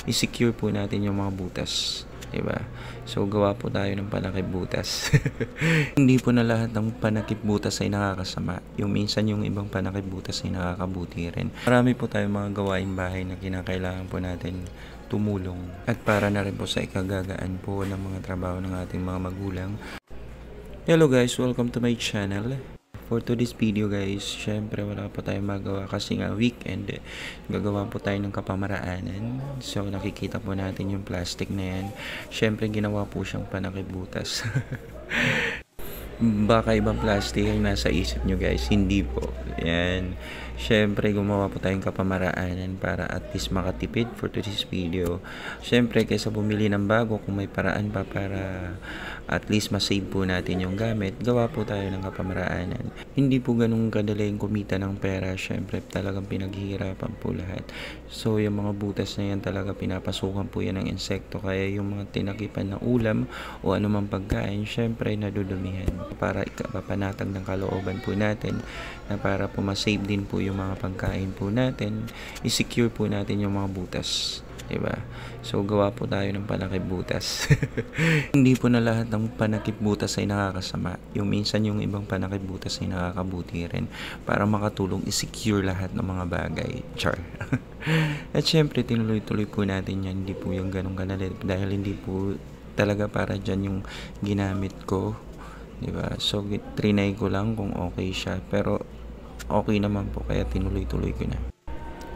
i-secure po natin yung mga butas, 'di ba? So gawa po tayo ng panakip butas. Hindi po na lahat ng panakip butas ay nakakasama. Yung minsan yung ibang panakip butas ay nakakabuti rin. Marami po tayong mga gawaing bahay na kinakailangan po natin tumulong. At para na rin po sa ikagagaan po ng mga trabaho ng ating mga magulang. Hello guys, welcome to my channel. For today's video guys, syempre wala po tayong magawa kasi nga weekend, gagawa po tayo ng kapamaraanan. So nakikita po natin yung plastic na yan. Syempre ginawa po siyang panakibutas. Baka ibang plastic ang nasa isip nyo guys, hindi po. Yan. Syempre gumawa po tayong kapamaraanan para at least makatipid for today's video. Syempre kaysa bumili ng bago, kung may paraan pa para at least masave po natin yung gamit, gawa po tayo ng kapamaraanan. Hindi po ganun kadaling kumita ng pera. Syempre talagang pinaghihirapan po lahat. So yung mga butas na yan talaga pinapasukan po yan ng insekto. Kaya yung mga tinakipan na ulam o anumang pagkain, syempre nadudumihan. Para ikapapanatag ng kalooban po natin na para po masave din po yung mga pagkain po natin, i-secure po natin yung mga butas, diba? So gawa po tayo ng panakip butas. Hindi po na lahat ng panakip butas ay nakakasama. Yung minsan yung ibang panakip butas ay nakakabuti rin para makatulong i-secure lahat ng mga bagay. Char. At syempre tinuloy-tuloy po natin yan. Hindi po yung ganun kanalit dahil hindi po talaga para dyan yung ginamit ko, diba? So trinay ko lang kung okay siya, pero okay naman po kaya tinuloy-tuloy ko na.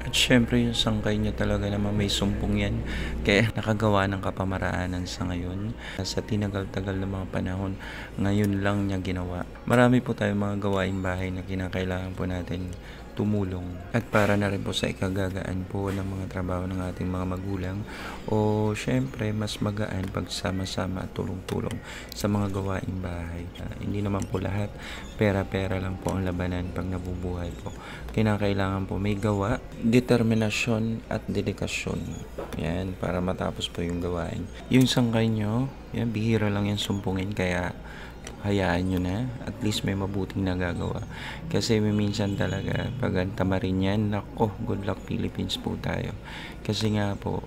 At syempre yung sangkay niya talaga naman may sumpong yan, kaya nakagawa ng kapamaraanan sa ngayon. Sa tinagal-tagal na mga panahon, ngayon lang niya ginawa. Marami po tayong mga gawaing bahay na kinakailangan po natin tumulong. At para na rin po sa ikagagaan po ng mga trabaho ng ating mga magulang, o syempre mas magaan pag sama-sama at tulong-tulong sa mga gawaing bahay. Hindi naman po lahat pera-pera lang po ang labanan pag nabubuhay po. Kinakailangan po may gawa, determinasyon at dedikasyon. Yan, para matapos po yung gawain. Yung sangkay nyo, yan, bihira lang yan sumpungin, kaya hayaan nyo na, at least may mabuting nagagawa. Kasi minsan talaga pag ang tamarin yan, nako, good luck Philippines po tayo. Kasi nga po,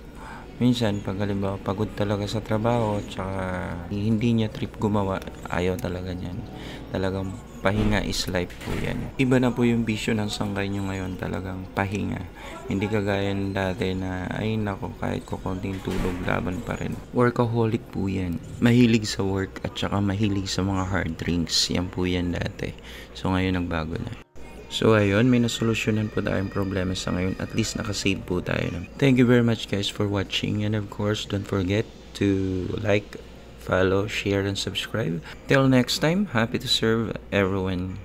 minsan pag halimbawa pagod talaga sa trabaho at saka hindi niya trip gumawa, ayaw talaga niyan. Talagang pahinga is life po yan. Iba na po yung bisyo ng sangkay nyo ngayon, talagang pahinga. Hindi kagaya ng dati na ay nako, kahit ko konting tulog laban pa rin. Workaholic po yan. Mahilig sa work at saka mahilig sa mga hard drinks. Yan po yan dati. So ngayon nagbago na. So ayun, may nasolusyonan po tayong problema sa ngayon. At least nakasave po tayo. Thank you very much guys for watching. And of course, don't forget to like, follow, share, and subscribe. Till next time, happy to serve everyone.